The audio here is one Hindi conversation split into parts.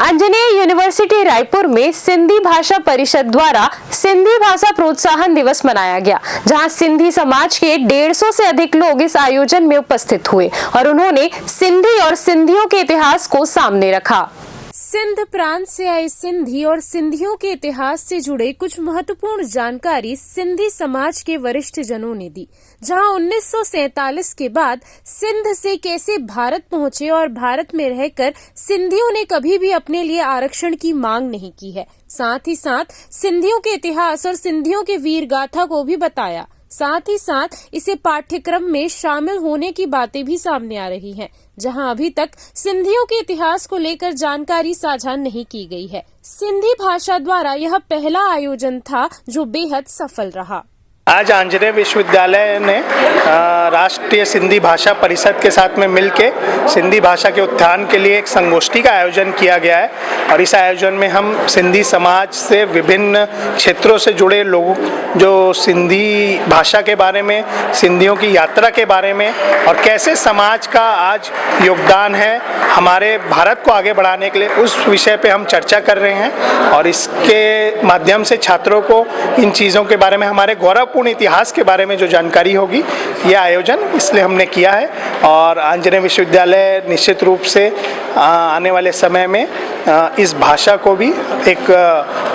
आंजनेय यूनिवर्सिटी रायपुर में सिंधी भाषा परिषद द्वारा सिंधी भाषा प्रोत्साहन दिवस मनाया गया, जहां सिंधी समाज के 150 से अधिक लोग इस आयोजन में उपस्थित हुए और उन्होंने सिंधी और सिंधियों के इतिहास को सामने रखा। सिंध प्रांत से आए सिंधी और सिंधियों के इतिहास से जुड़े कुछ महत्वपूर्ण जानकारी सिंधी समाज के वरिष्ठ जनों ने दी, जहां 1947 के बाद सिंध से कैसे भारत पहुंचे और भारत में रहकर सिंधियों ने कभी भी अपने लिए आरक्षण की मांग नहीं की है। साथ ही साथ सिंधियों के इतिहास और सिंधियों के वीर गाथा को भी बताया। साथ ही साथ इसे पाठ्यक्रम में शामिल होने की बातें भी सामने आ रही हैं, जहां अभी तक सिंधियों के इतिहास को लेकर जानकारी साझा नहीं की गई है। सिंधी भाषा द्वारा यह पहला आयोजन था जो बेहद सफल रहा। आज आंजनेय विश्वविद्यालय ने राष्ट्रीय सिंधी भाषा परिषद के साथ में मिलके सिंधी भाषा के उत्थान के लिए एक संगोष्ठी का आयोजन किया गया है और इस आयोजन में हम सिंधी समाज से विभिन्न क्षेत्रों से जुड़े लोगों जो सिंधी भाषा के बारे में, सिंधियों की यात्रा के बारे में और कैसे समाज का आज योगदान है हमारे भारत को आगे बढ़ाने के लिए, उस विषय पे हम चर्चा कर रहे हैं और इसके माध्यम से छात्रों को इन चीज़ों के बारे में, हमारे गौरवपूर्ण इतिहास के बारे में जो जानकारी होगी, ये आयोजन इसलिए हमने किया है और आंजनेय विश्वविद्यालय निश्चित रूप से आने वाले समय में इस भाषा को भी एक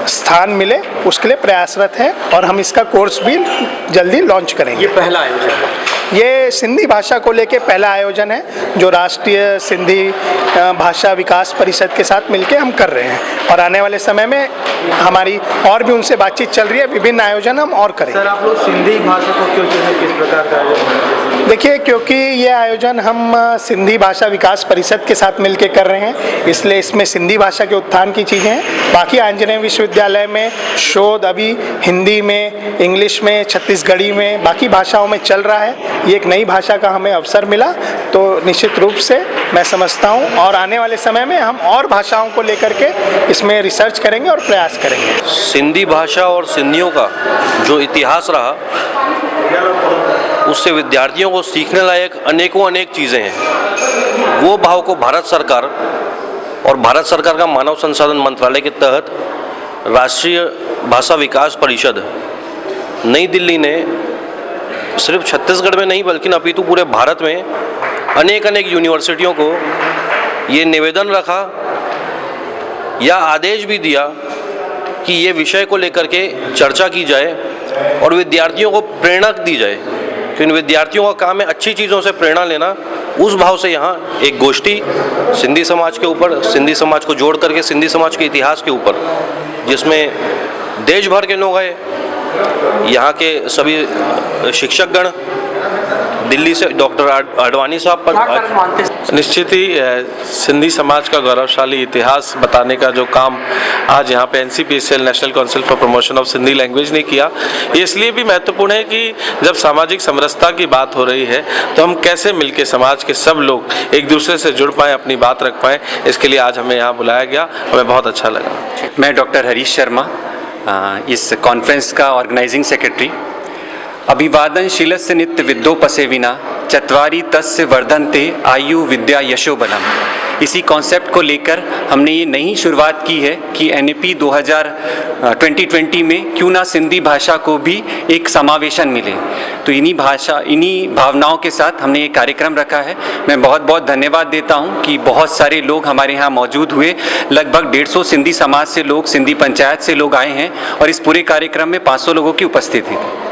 स्थान मिले उसके लिए प्रयासरत है और हम इसका कोर्स भी जल्दी लॉन्च करेंगे। ये पहला आयोजन है, ये सिंधी भाषा को लेके पहला आयोजन है जो राष्ट्रीय सिंधी भाषा विकास परिषद के साथ मिलके हम कर रहे हैं और आने वाले समय में हमारी और भी उनसे बातचीत चल रही है, विभिन्न आयोजन हम और करेंगे। सर, आप लोग सिंधी भाषा को क्यों चुने, किस प्रकार का आयोजन? देखिए, क्योंकि ये आयोजन हम सिंधी भाषा विकास परिषद के साथ मिलके कर रहे हैं, इसलिए इसमें सिंधी भाषा के उत्थान की चीज़ें हैं। बाकी आंजनेय विश्वविद्यालय में शोध अभी हिंदी में, इंग्लिश में, छत्तीसगढ़ी में, बाकी भाषाओं में चल रहा है। ये एक नई भाषा का हमें अवसर मिला तो निश्चित रूप से मैं समझता हूँ और आने वाले समय में हम और भाषाओं को लेकर के इसमें रिसर्च करेंगे और प्रयास करेंगे। सिंधी भाषा और सिंधियों का जो इतिहास रहा, उससे विद्यार्थियों को सीखने लायक अनेक चीज़ें हैं। वो भाव को भारत सरकार और भारत सरकार का मानव संसाधन मंत्रालय के तहत राष्ट्रीय भाषा विकास परिषद नई दिल्ली ने सिर्फ छत्तीसगढ़ में नहीं बल्कि अपितु पूरे भारत में अनेक यूनिवर्सिटियों को ये निवेदन रखा या आदेश भी दिया कि ये विषय को लेकर के चर्चा की जाए और विद्यार्थियों को प्रेरणा दी जाए, कि इन विद्यार्थियों का काम है अच्छी चीज़ों से प्रेरणा लेना। उस भाव से यहाँ एक गोष्ठी सिंधी समाज के ऊपर, सिंधी समाज को जोड़ करके सिंधी समाज के इतिहास के ऊपर, जिसमें देश भर के लोग आए, यहाँ के सभी शिक्षकगण, दिल्ली से डॉक्टर आडवाणी साहब पर। निश्चित ही सिंधी समाज का गौरवशाली इतिहास बताने का जो काम आज यहाँ पे NCPSL national council for promotion of Sindhi language ने किया, ये इसलिए भी महत्वपूर्ण है कि जब सामाजिक समरसता की बात हो रही है तो हम कैसे मिलके समाज के सब लोग एक दूसरे से जुड़ पाएँ, अपनी बात रख पाएँ। इसके लिए आज हमें यहाँ बुलाया गया, हमें बहुत अच्छा लगा। मैं डॉक्टर हरीश शर्मा, इस कॉन्फ्रेंस का ऑर्गेनाइजिंग सेक्रेटरी। अभिवादनशीलस्य नित्य विद्योपसेविना चत्वारि तस्य वर्धन्ते आयु विद्या यशो बलम। इसी कॉन्सेप्ट को लेकर हमने ये नई शुरुआत की है कि NAP 2020 में क्यों ना सिंधी भाषा को भी एक समावेशन मिले। तो इन्हीं भावनाओं के साथ हमने ये कार्यक्रम रखा है। मैं बहुत बहुत धन्यवाद देता हूँ कि बहुत सारे लोग हमारे यहाँ मौजूद हुए। लगभग 150 सिंधी समाज से लोग, सिंधी पंचायत से लोग आए हैं और इस पूरे कार्यक्रम में 500 लोगों की उपस्थिति थी।